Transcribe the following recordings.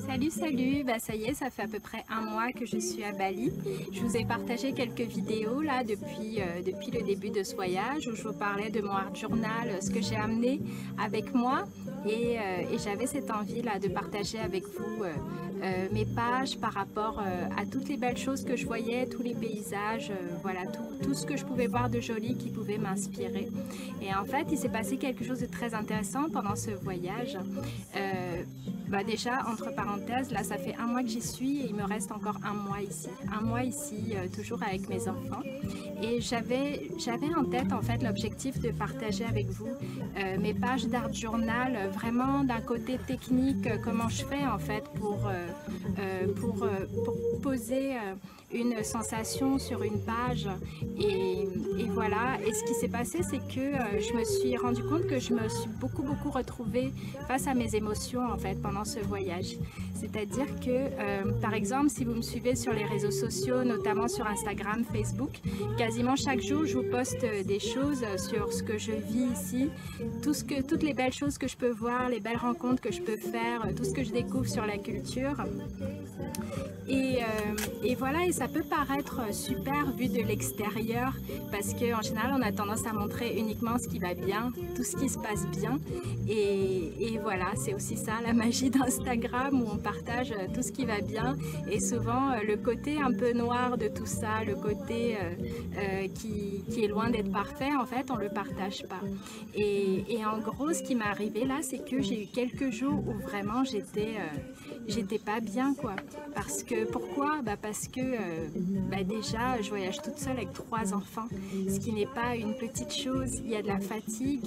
Salut, salut, bah ça y est, ça fait à peu près un mois que je suis à Bali. Je vous ai partagé quelques vidéos là depuis le début de ce voyage où je vous parlais de mon art journal, ce que j'ai amené avec moi et j'avais cette envie là de partager avec vous mes pages par rapport à toutes les belles choses que je voyais, tous les paysages, voilà, tout ce que je pouvais voir de joli qui pouvait m'inspirer. Et en fait, il s'est passé quelque chose de très intéressant pendant ce voyage. Déjà, entre parenthèses, là, ça fait un mois que j'y suis et il me reste encore un mois ici. Un mois ici, toujours avec mes enfants. Et j'avais en tête, en fait, l'objectif de partager avec vous mes pages d'art journal, vraiment d'un côté technique, comment je fais, en fait, pour poser une sensation sur une page. Et voilà. Et ce qui s'est passé, c'est que je me suis rendu compte que je me suis beaucoup retrouvée face à mes émotions, en fait, pendant ce voyage. C'est-à-dire que, par exemple, si vous me suivez sur les réseaux sociaux, notamment sur Instagram, Facebook, quasiment chaque jour, je vous poste des choses sur ce que je vis ici, toutes les belles choses que je peux voir, les belles rencontres que je peux faire, tout ce que je découvre sur la culture. Et voilà, et ça peut paraître super vu de l'extérieur parce qu'en général, on a tendance à montrer uniquement ce qui va bien, tout ce qui se passe bien. Et voilà, c'est aussi ça, la magie d'Instagram où on partage tout ce qui va bien et souvent le côté un peu noir de tout ça, le côté qui est loin d'être parfait, en fait, on le partage pas. Et en gros, ce qui m'est arrivé là, c'est que j'ai eu quelques jours où vraiment j'étais pas bien, quoi. Pourquoi? Parce que déjà, je voyage toute seule avec 3 enfants, ce qui n'est pas une petite chose. Il y a de la fatigue.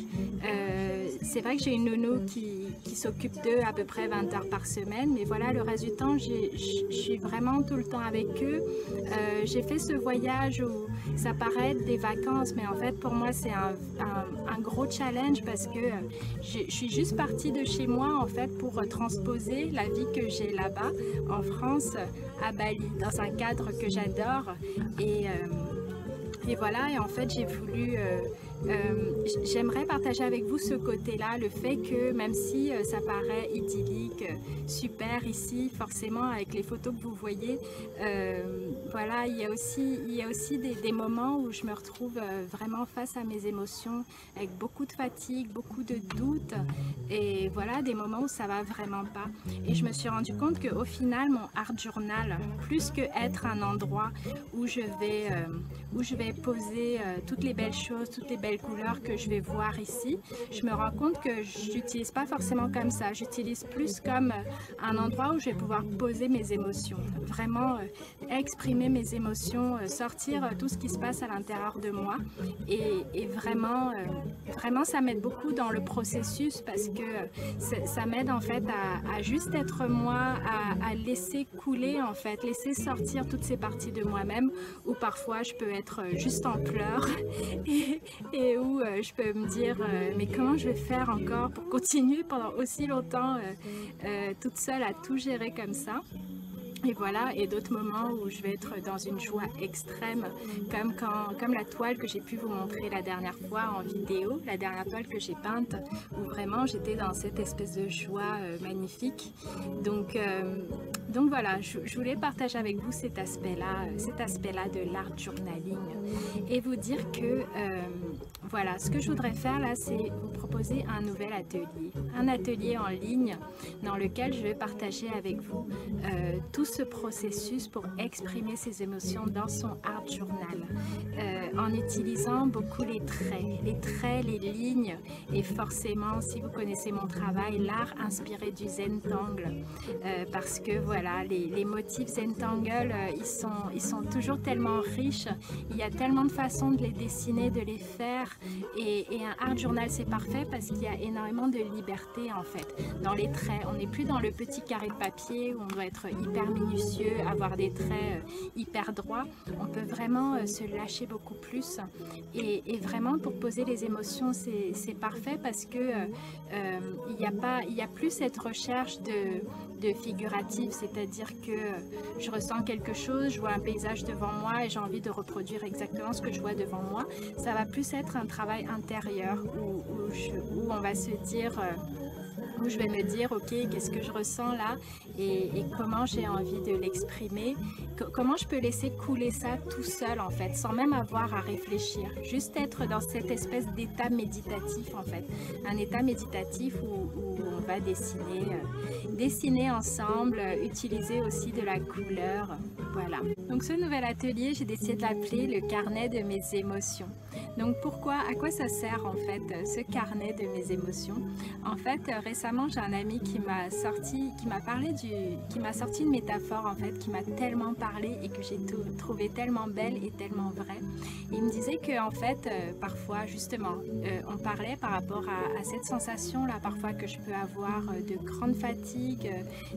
C'est vrai que j'ai une nounou qui s'occupe d'eux à peu près 20 heures par semaine, mais voilà, le reste du temps, je suis vraiment tout le temps avec eux. J'ai fait ce voyage où ça paraît être des vacances, mais en fait, pour moi, c'est un gros challenge parce que je suis juste partie de chez moi, en fait, pour transposer la vie que j'ai là-bas, en France, à Bali, dans un cadre que j'adore. Et voilà, et en fait, j'aimerais partager avec vous ce côté-là, le fait que même si ça paraît idyllique, super ici, forcément avec les photos que vous voyez, voilà, il y a aussi des moments où je me retrouve vraiment face à mes émotions, avec beaucoup de fatigue, beaucoup de doutes, et voilà, des moments où ça va vraiment pas. Et je me suis rendu compte qu'au final, mon art journal, plus que être un endroit où je vais poser toutes les belles choses, toutes les belles couleurs que je vais voir ici, je me rends compte que je n'utilise pas forcément comme ça. J'utilise plus comme un endroit où je vais pouvoir poser mes émotions, vraiment exprimer mes émotions, sortir tout ce qui se passe à l'intérieur de moi. Et vraiment, ça m'aide beaucoup dans le processus parce que ça m'aide en fait à juste être moi, à laisser couler en fait, laisser sortir toutes ces parties de moi-même où parfois je peux être juste en pleurs et où je peux me dire mais comment je vais faire encore pour continuer pendant aussi longtemps toute seule à tout gérer comme ça. Et voilà, et d'autres moments où je vais être dans une joie extrême, comme la toile que j'ai pu vous montrer la dernière fois en vidéo, la dernière toile que j'ai peinte, où vraiment j'étais dans cette espèce de joie magnifique. Donc voilà, je voulais partager avec vous cet aspect-là de l'art journaling et vous dire que voilà, ce que je voudrais faire là, c'est vous proposer un nouvel atelier, un atelier en ligne dans lequel je vais partager avec vous tout ce processus pour exprimer ses émotions dans son art journal en utilisant beaucoup les traits, les lignes et forcément, si vous connaissez mon travail, l'art inspiré du Zentangle parce que voilà, les motifs Zentangle, ils sont toujours tellement riches, il y a tellement de façons de les dessiner, de les faire et un art journal c'est parfait parce qu'il y a énormément de liberté en fait dans les traits. On n'est plus dans le petit carré de papier où on doit être hyper minutieux, avoir des traits hyper droits. On peut vraiment se lâcher beaucoup plus et vraiment pour poser les émotions c'est parfait parce que il y a plus cette recherche de figuratif, c'est-à-dire que je ressens quelque chose, je vois un paysage devant moi et j'ai envie de reproduire exactement ce que je vois devant moi. Ça va plus être un travail intérieur où on va se dire où je vais me dire, ok, qu'est-ce que je ressens là et comment j'ai envie de l'exprimer, comment je peux laisser couler ça tout seul en fait, sans même avoir à réfléchir, juste être dans cette espèce d'état méditatif en fait, un état méditatif où on va dessiner ensemble, utiliser aussi de la couleur, voilà. Donc ce nouvel atelier, j'ai décidé de l'appeler le carnet de mes émotions. Donc pourquoi, à quoi ça sert en fait ce carnet de mes émotions? En fait, récemment j'ai un ami qui m'a sorti une métaphore en fait, qui m'a tellement parlé et que j'ai trouvé tellement belle et tellement vraie. Il me disait que en fait, parfois justement, on parlait par rapport à cette sensation là, parfois que je peux avoir de grande fatigue,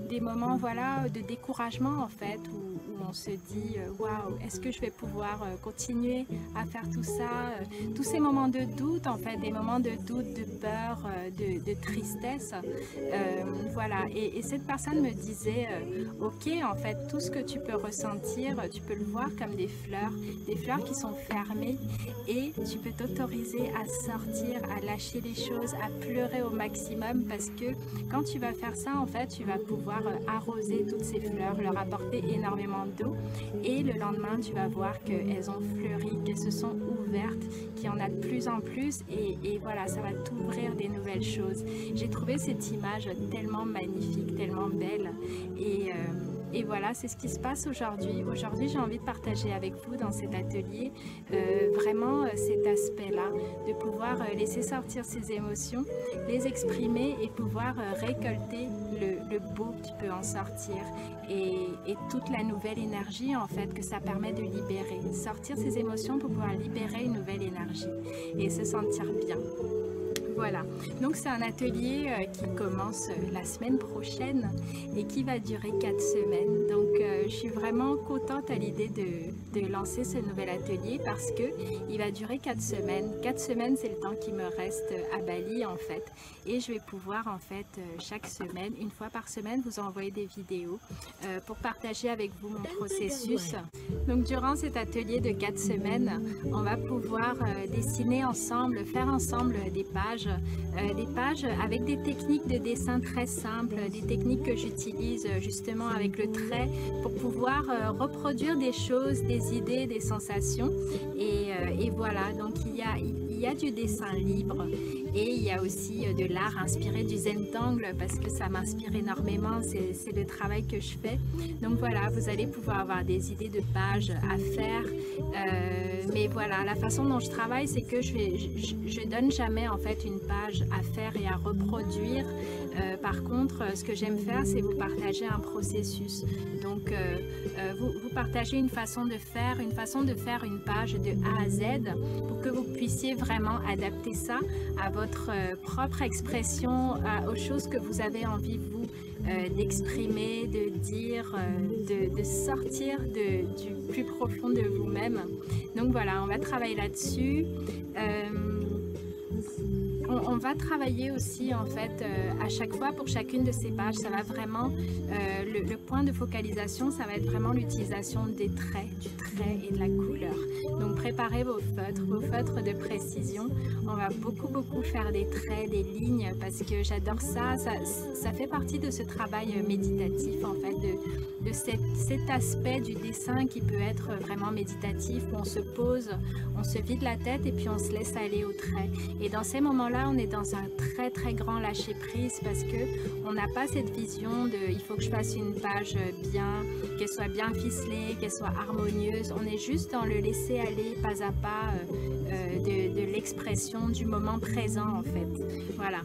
des moments voilà de découragement en fait, où on se dit waouh, est-ce que je vais pouvoir continuer à faire tout ça, tous ces moments de doute en fait, des moments de doute, de peur, de tristesse, voilà. Et cette personne me disait ok, en fait tout ce que tu peux ressentir, tu peux le voir comme des fleurs qui sont fermées, et tu peux t'autoriser à sortir, à lâcher les choses, à pleurer au maximum, parce que quand tu vas faire ça en fait, tu vas pouvoir arroser toutes ces fleurs, leur apporter énormément d'eau, et le lendemain tu vas voir qu'elles ont fleuri, qu'elles se sont ouvertes, qu'il y en a de plus en plus, et voilà, ça va t'ouvrir des nouvelles choses. J'ai trouvé cette image tellement magnifique, tellement belle, et voilà, c'est ce qui se passe aujourd'hui. Aujourd'hui, j'ai envie de partager avec vous dans cet atelier vraiment cet aspect-là, de pouvoir laisser sortir ses émotions, les exprimer et pouvoir récolter le beau qui peut en sortir, et toute la nouvelle énergie en fait que ça permet de libérer. Sortir ses émotions pour pouvoir libérer une nouvelle énergie et se sentir bien. Voilà, donc c'est un atelier qui commence la semaine prochaine et qui va durer 4 semaines. Donc je suis vraiment contente à l'idée de lancer ce nouvel atelier, parce que il va durer 4 semaines. 4 semaines, c'est le temps qui me reste à Bali en fait. Et je vais pouvoir en fait chaque semaine, une fois par semaine, vous envoyer des vidéos pour partager avec vous mon processus. Donc durant cet atelier de 4 semaines, on va pouvoir dessiner ensemble, faire ensemble des pages avec des techniques de dessin très simples, des techniques que j'utilise justement avec le trait pour pouvoir reproduire des choses, des idées, des sensations, et voilà, donc il y a du dessin libre, et il y a aussi de l'art inspiré du Zentangle, parce que ça m'inspire énormément, c'est le travail que je fais. Donc voilà, vous allez pouvoir avoir des idées de pages à faire, mais voilà, la façon dont je travaille, c'est que je donne jamais en fait une page à faire et à reproduire. Par contre, ce que j'aime faire, c'est vous partager un processus. Donc vous partagez une façon de faire une page de A à Z, pour que vous puissiez vraiment adapter ça à votre propre expression, aux choses que vous avez envie vous d'exprimer, de dire, de sortir du plus profond de vous-même. Donc voilà, on va travailler là-dessus. On va travailler aussi en fait à chaque fois pour chacune de ces pages, ça va vraiment, le point de focalisation, ça va être vraiment l'utilisation des traits, du trait et de la couleur. Donc préparez vos feutres de précision. On va beaucoup faire des traits, des lignes, parce que j'adore ça. Ça fait partie de ce travail méditatif en fait, de cet aspect du dessin qui peut être vraiment méditatif, où on se pose, on se vide la tête et puis on se laisse aller au trait. Et dans ces moments-là, on est dans un très grand lâcher prise, parce que on n'a pas cette vision de il faut que je fasse une page bien, qu'elle soit bien ficelée, qu'elle soit harmonieuse. On est juste dans le laisser aller pas à pas de l'expression du moment présent en fait. Voilà.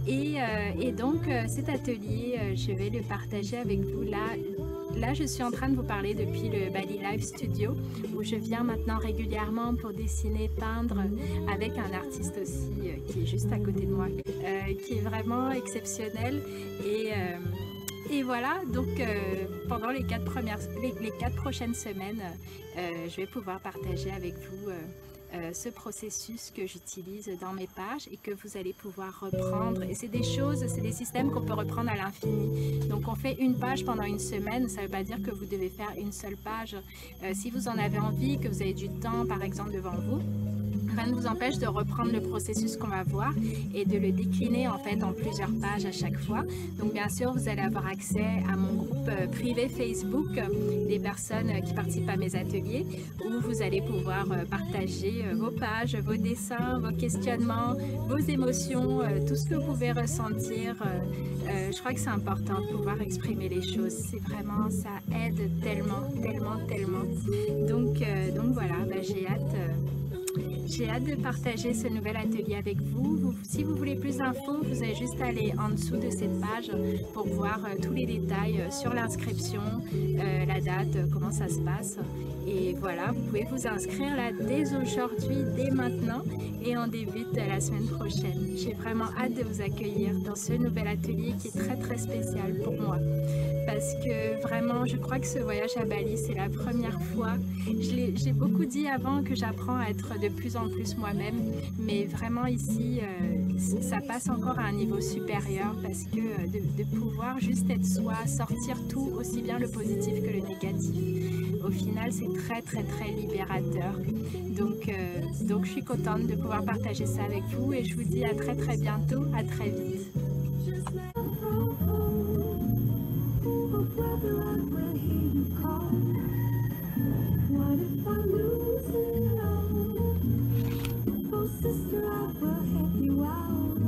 Et donc cet atelier, je vais le partager avec vous là. Là, je suis en train de vous parler depuis le Bali Live Studio, où je viens maintenant régulièrement pour dessiner, peindre, avec un artiste aussi qui est juste à côté de moi, qui est vraiment exceptionnel. Et voilà, donc pendant les 4 prochaines semaines, je vais pouvoir partager avec vous ce processus que j'utilise dans mes pages et que vous allez pouvoir reprendre. Et c'est des choses, c'est des systèmes qu'on peut reprendre à l'infini. Donc on fait une page pendant une semaine, ça ne veut pas dire que vous devez faire une seule page. Si vous en avez envie, que vous avez du temps par exemple devant vous, rien ne vous empêche de reprendre le processus qu'on va voir et de le décliner en fait en plusieurs pages à chaque fois. Donc bien sûr, vous allez avoir accès à mon groupe privé Facebook des personnes qui participent à mes ateliers, où vous allez pouvoir partager vos pages, vos dessins, vos questionnements, vos émotions, tout ce que vous pouvez ressentir. Je crois que c'est important de pouvoir exprimer les choses. C'est vraiment, ça aide tellement, tellement, tellement. Donc voilà, j'ai hâte de partager ce nouvel atelier avec vous. Si vous voulez plus d'infos, vous avez juste à aller en dessous de cette page pour voir tous les détails sur l'inscription, la date, comment ça se passe. Et voilà, vous pouvez vous inscrire là dès aujourd'hui, dès maintenant, et on débute la semaine prochaine. J'ai vraiment hâte de vous accueillir dans ce nouvel atelier qui est très très spécial pour moi. Parce que vraiment, je crois que ce voyage à Bali, c'est la première fois. J'ai beaucoup dit avant que j'apprends à être de plus en plus moi-même, mais vraiment ici, ça passe encore à un niveau supérieur, parce que de pouvoir juste être soi, sortir tout, aussi bien le positif que le négatif. Au final, c'est très très très libérateur. Donc je suis contente de pouvoir partager ça avec vous, et je vous dis à très très bientôt, à très vite. Sister, I will help you out.